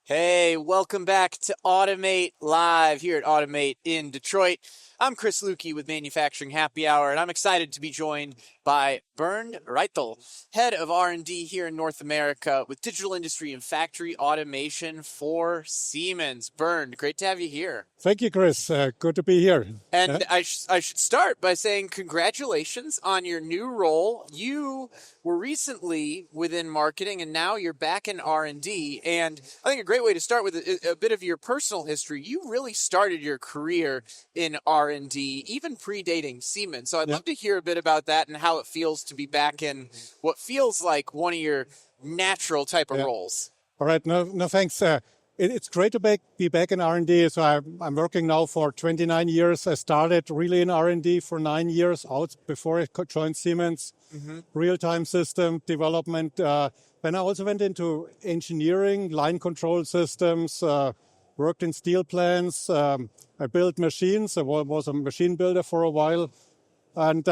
Hey, welcome back to Automate Live here at Automate in Detroit. I'm Chris Luecke with Manufacturing Happy Hour, and I'm excited to be joined by Bernd Raithel, head of R&D here in North America with digital industry and factory automation for Siemens. Bernd, great to have you here. Thank you, Chris. Good to be here. And I should start by saying congratulations on your new role. You were recently within marketing, and now you're back in R&D. And I think a great way to start with a bit of your personal history. You really started your career in R&D, even predating Siemens. So I'd love to hear a bit about that and how it feels to be back in what feels like one of your natural type of roles. All right. No, thanks. It's great to be back in R&D. So I'm working now for 29 years. I started really in R&D for 9 years out before I joined Siemens. Real-time system development. Then I also went into engineering, line control systems, worked in steel plants. I built machines. I was a machine builder for a while. And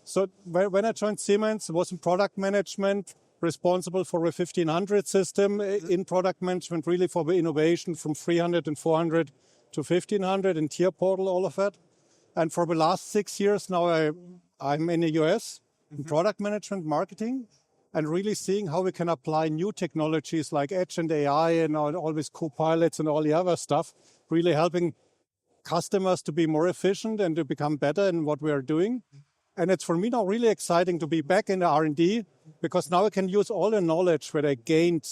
so when I joined Siemens, it was in product management, responsible for a 1500 system in product management, really for the innovation from 300 and 400 to 1500 and tier portal, all of that. And for the last 6 years now, I'm in the US in product management, marketing, and really seeing how we can apply new technologies like Edge and AI and all these Copilots and all the other stuff, really helping customers to be more efficient and to become better in what we are doing. And it's for me now really exciting to be back in the R&D because now I can use all the knowledge that I gained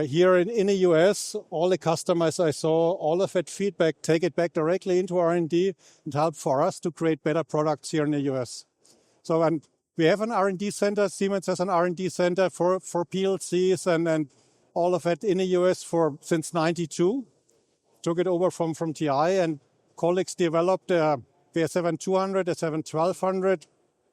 here in the US, all the customers I saw, all of that feedback, take it back directly into R&D and help for us to create better products here in the US. So, and we have an R&D center. Siemens has an R&D center for PLCs and all of that in the US since 92. Took it over from TI, and colleagues developed the S7200, the 7200. I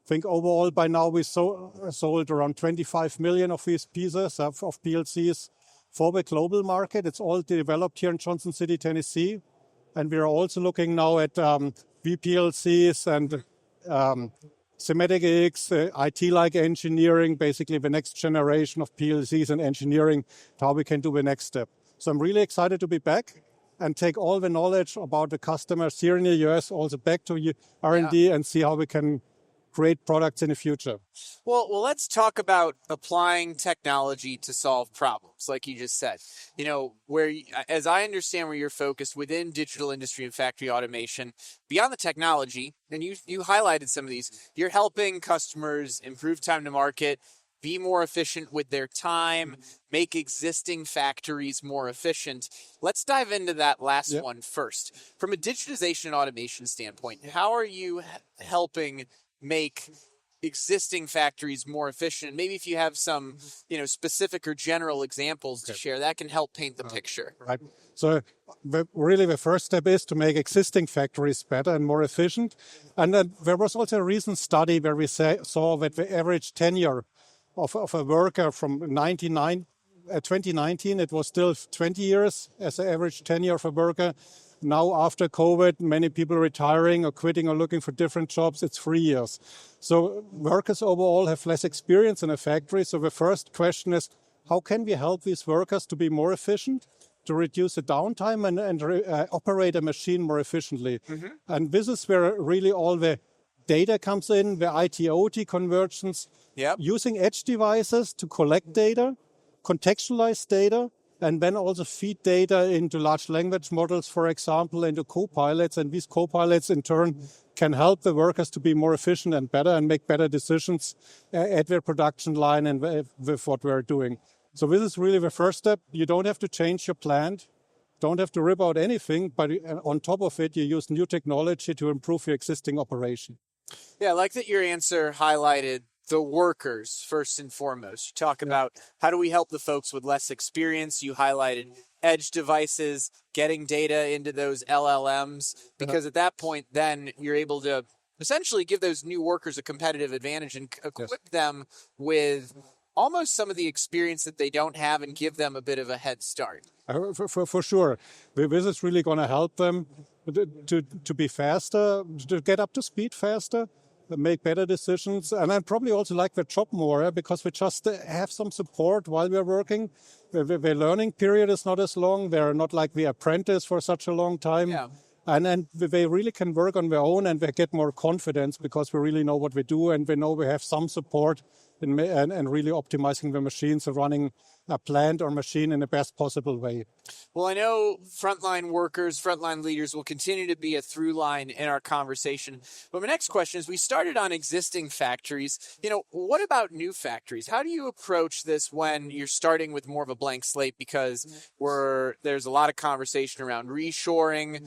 think overall by now we sold around 25 million of these pieces of PLCs for the global market. It's all developed here in Johnson City, Tennessee. And we are also looking now at VPLCs and Semantic X, IT-like engineering, basically the next generation of PLCs and engineering, how we can do the next step. So I'm really excited to be back and take all the knowledge about the customers here in the US also back to R&D and see how we can create products in the future. Well, let's talk about applying technology to solve problems, like you just said. You know, as I understand where you're focused within digital industry and factory automation, beyond the technology, and you highlighted some of these, you're helping customers improve time to market, be more efficient with their time, make existing factories more efficient. Let's dive into that last one first. From a digitization and automation standpoint, how are you helping make existing factories more efficient? Maybe if you have some, specific or general examples to share, that can help paint the picture. Right. So really the first step is to make existing factories better and more efficient. And then there was also a recent study where we saw that the average tenure of a worker from 2019, it was still 20 years as an average tenure of a worker. Now, after COVID, many people retiring or quitting or looking for different jobs, it's 3 years. So workers overall have less experience in a factory. So the first question is, how can we help these workers to be more efficient, to reduce the downtime and operate a machine more efficiently? And this is where really all the data comes in, the IT-OT convergence, using edge devices to collect data, contextualize data, and then also feed data into large language models, for example, into Copilots. And these Copilots, in turn, can help the workers to be more efficient and better and make better decisions at their production line and with what we're doing. So this is really the first step. You don't have to change your plant, don't have to rip out anything, but on top of it, you use new technology to improve your existing operation. Yeah, I like that your answer highlighted the workers first and foremost. You talk about how do we help the folks with less experience. You highlighted edge devices, getting data into those LLMs, because at that point, then you're able to essentially give those new workers a competitive advantage and equip them with almost some of the experience that they don't have and give them a bit of a head start. For sure. This is really going to help them to be faster, to get up to speed faster, make better decisions. And I probably also like the job more because we just have some support while we're working. The learning period is not as long. They're not like the apprentice for such a long time. Yeah. And then they really can work on their own and they get more confidence because we really know what we do and we know we have some support in and really optimizing the machines and running a plant or machine in the best possible way. Well, I know frontline workers, frontline leaders will continue to be a through line in our conversation. But my next question is, we started on existing factories. What about new factories? How do you approach this when you're starting with more of a blank slate? Because there's a lot of conversation around reshoring,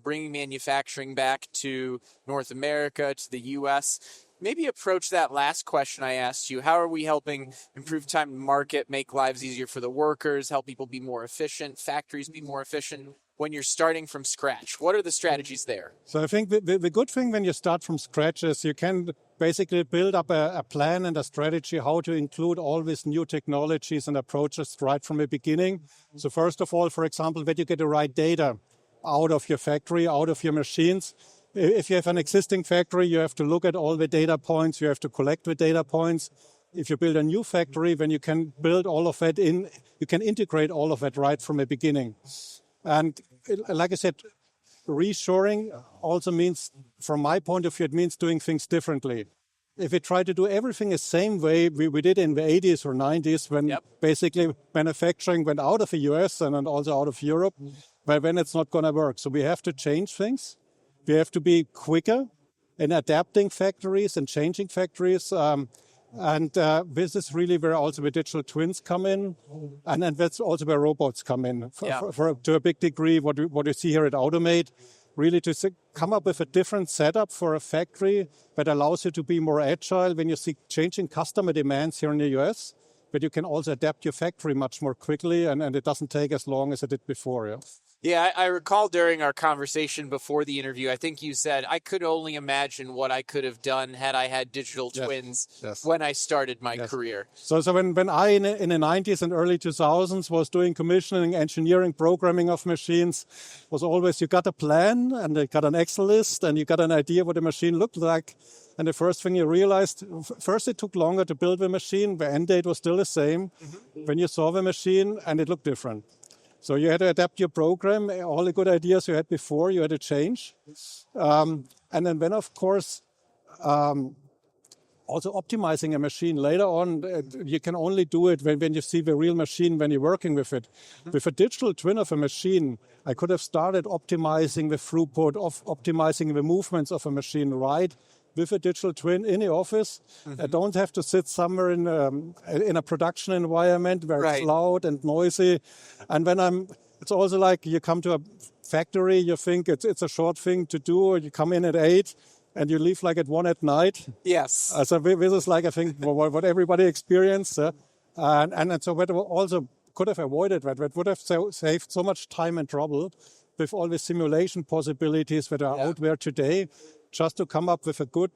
bringing manufacturing back to North America, to the U.S. Maybe approach that last question I asked you. How are we helping improve time to market, make lives easier for the workers, help people be more efficient, factories be more efficient when you're starting from scratch? What are the strategies there? So I think the good thing when you start from scratch is you can basically build up a plan and a strategy how to include all these new technologies and approaches right from the beginning. So first of all, for example, that you get the right data out of your factory, out of your machines. If you have an existing factory, you have to look at all the data points. You have to collect the data points. If you build a new factory, then you can build all of that in. You can integrate all of that right from the beginning. And like I said, reshoring also means, from my point of view, it means doing things differently. If we try to do everything the same way we did in the 80s or 90s, when basically manufacturing went out of the US and then also out of Europe, well, then it's not going to work. So we have to change things. We have to be quicker in adapting factories and changing factories. And this is really where also the digital twins come in. And that's also where robots come in to a big degree. What you see here at Automate, really to come up with a different setup for a factory that allows you to be more agile when you see changing customer demands here in the US. But you can also adapt your factory much more quickly and it doesn't take as long as it did before. Yeah. Yeah, I recall during our conversation before the interview, I think you said, I could only imagine what I could have done had I had digital twins when I started my career. So when I, in the 90s and early 2000s, was doing commissioning, engineering, programming of machines, was always you got a plan and you got an Excel list and you got an idea what the machine looked like. And the first thing you realized, first it took longer to build the machine. The end date was still the same. When you saw the machine and it looked different. So you had to adapt your program. All the good ideas you had before, you had to change. And then of course, also optimizing a machine later on, you can only do it when you see the real machine, when you're working with it. With a digital twin of a machine, I could have started optimizing the throughput, optimizing the movements of a machine right with a digital twin in the office. I don't have to sit somewhere in a production environment where it's loud and noisy. And when it's also like you come to a factory, you think it's a short thing to do. You come in at 8 and you leave like at 1 at night. Yes. So this is like, I think, what everybody experienced. And so that also could have avoided that. That would have saved so much time and trouble with all the simulation possibilities that are out there today. Just to come up with a good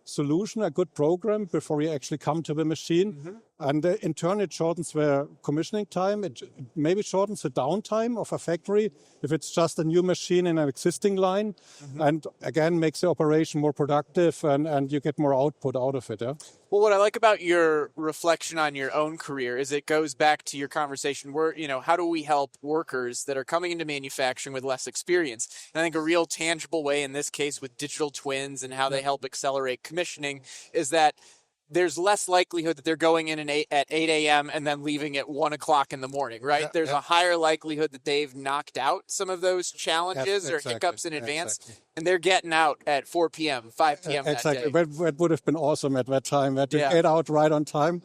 solution, a good program before you actually come to the machine. And in turn, it shortens the commissioning time. It maybe shortens the downtime of a factory if it's just a new machine in an existing line. And again, makes the operation more productive and you get more output out of it. Yeah? Well, what I like about your reflection on your own career is it goes back to your conversation where, how do we help workers that are coming into manufacturing with less experience? And I think a real tangible way in this case with digital twins and how they help accelerate commissioning is that there's less likelihood that they're going in at 8 a.m. and then leaving at 1 o'clock in the morning, right? There's a higher likelihood that they've knocked out some of those challenges or hiccups in advance, and they're getting out at 4 p.m., 5 p.m. that day. That would have been awesome at that time, that to get out right on time.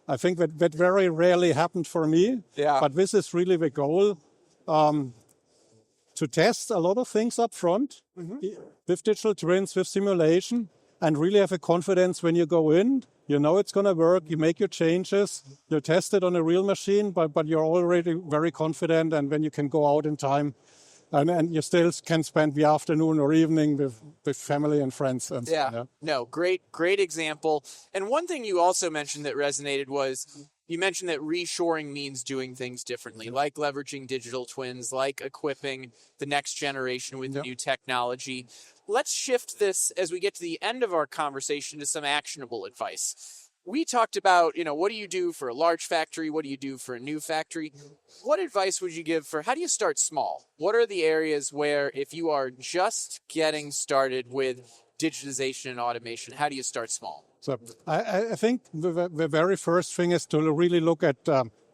I think that very rarely happened for me, but this is really the goal, to test a lot of things up front with digital twins, with simulation, and really have a confidence when you go in. You know it's going to work. You make your changes. You test it on a real machine, but you're already very confident. And when you can go out in time, and you still can spend the afternoon or evening with family and friends. And No, great example. And one thing you also mentioned that resonated was you mentioned that reshoring means doing things differently, like leveraging digital twins, like equipping the next generation with new technology. Let's shift this as we get to the end of our conversation to some actionable advice. We talked about, what do you do for a large factory? What do you do for a new factory? What advice would you give for how do you start small? What are the areas where if you are just getting started with digitization and automation, how do you start small? So I think the very first thing is to really look at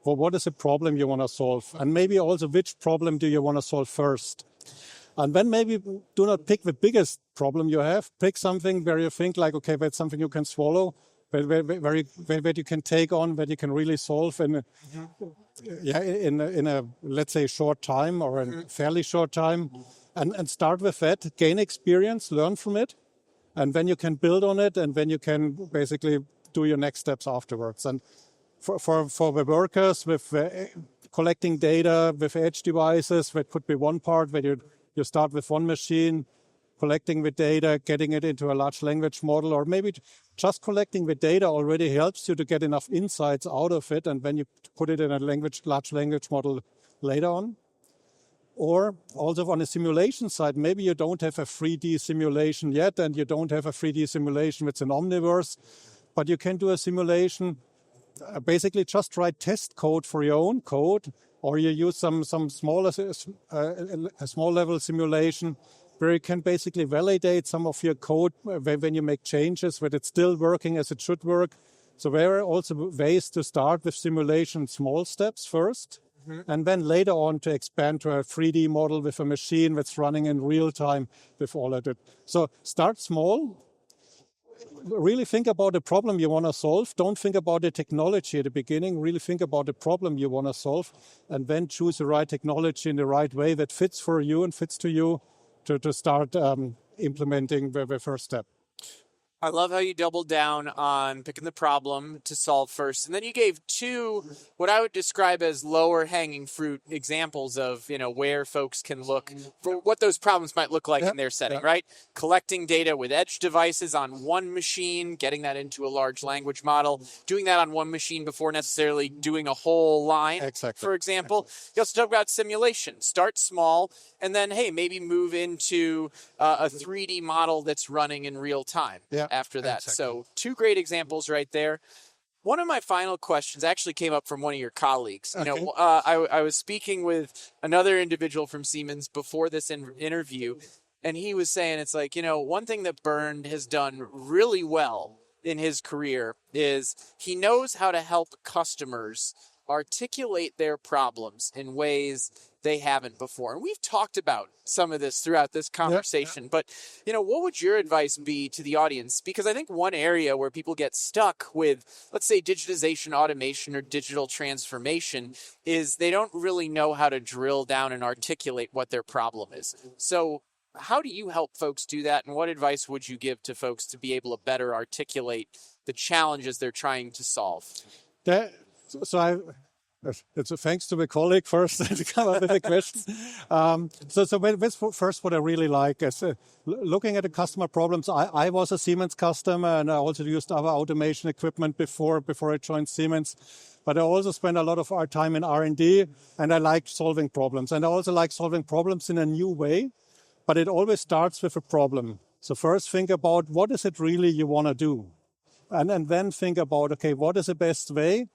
what is the problem you want to solve, and maybe also which problem do you want to solve first. And then maybe do not pick the biggest problem you have. Pick something where you think like, okay, that's something you can swallow, where you can take on, that you can really solve in a let's say short time or a fairly short time, and start with that, gain experience, learn from it, and then you can build on it, and then you can basically do your next steps afterwards. And for the workers with collecting data with edge devices, that could be one part where you start with one machine, collecting the data, getting it into a large language model, or maybe just collecting the data already helps you to get enough insights out of it, and then you put it in a large language model later on. Or also on a simulation side, maybe you don't have a 3D simulation yet, and you don't have a 3D simulation with an omniverse, but you can do a simulation, basically just write test code for your own code, or you use some smaller, a small level simulation where you can basically validate some of your code when you make changes, that it's still working as it should work. So there are also ways to start with simulation, small steps first, and then later on to expand to a 3D model with a machine that's running in real time with all of it. So start small. Really think about the problem you want to solve. Don't think about the technology at the beginning. Really think about the problem you want to solve, and then choose the right technology in the right way that fits for you and fits to you to start implementing the first step. I love how you doubled down on picking the problem to solve first. And then you gave two, what I would describe as lower hanging fruit examples of, where folks can look for what those problems might look like in their setting, right? Collecting data with edge devices on one machine, getting that into a large language model, doing that on one machine before necessarily doing a whole line, for example. You also talk about simulation. Start small, and then, hey, maybe move into a 3D model that's running in real time. After that. So two great examples right there. One of my final questions actually came up from one of your colleagues. I was speaking with another individual from Siemens before this interview, and he was saying it's like, one thing that Bernd has done really well in his career is he knows how to help customers articulate their problems in ways they haven't before. And we've talked about some of this throughout this conversation, but what would your advice be to the audience? Because I think one area where people get stuck with, let's say, digitization, automation, or digital transformation is they don't really know how to drill down and articulate what their problem is. So how do you help folks do that? And what advice would you give to folks to be able to better articulate the challenges they're trying to solve? It's a thanks to my colleague first to come up with the questions. That's first what I really like is looking at the customer problems. I was a Siemens customer, and I also used other automation equipment before I joined Siemens. But I also spent a lot of our time in R&D, and I liked solving problems. And I also like solving problems in a new way, but it always starts with a problem. So first think about what is it really you want to do? And then think about, okay, what is the best way?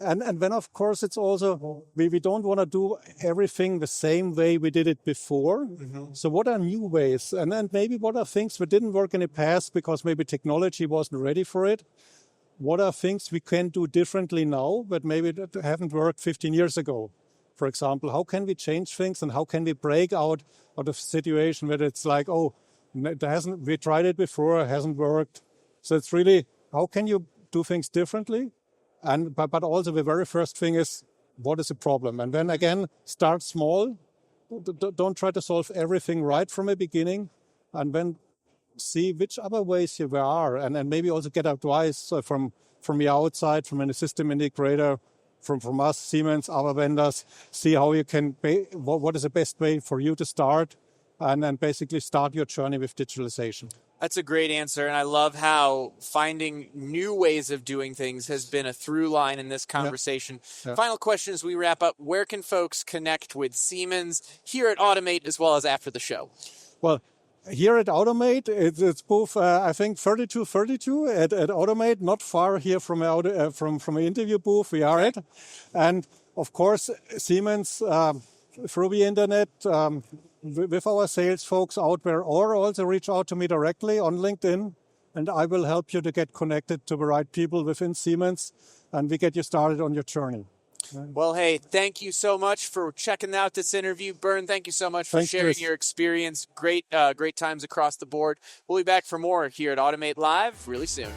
And then, of course, it's also, we don't want to do everything the same way we did it before. So what are new ways? And then maybe what are things that didn't work in the past because maybe technology wasn't ready for it? What are things we can do differently now that maybe that haven't worked 15 years ago? For example, how can we change things, and how can we break out of a situation where it's like, we tried it before, it hasn't worked. So it's really, how can you do things differently? But also the very first thing is, what is the problem? And then again, start small. Don't try to solve everything right from the beginning, and then see which other ways there are, and maybe also get advice from the outside, from a system integrator, from us, Siemens, other vendors. See how you can, what is the best way for you to start, and then basically start your journey with digitalization. That's a great answer, and I love how finding new ways of doing things has been a through line in this conversation. Yeah. Final question as we wrap up, where can folks connect with Siemens here at Automate as well as after the show? Well, here at Automate, it's both, I think, 3232 at Automate, not far here from an interview booth we are at. And, of course, Siemens through the internet, with our sales folks out there, or also reach out to me directly on LinkedIn, and I will help you to get connected to the right people within Siemens, and we get you started on your journey. Well, hey, thank you so much for checking out this interview. Bernd, thank you so much for sharing your experience. Great times across the board. We'll be back for more here at Automate Live really soon.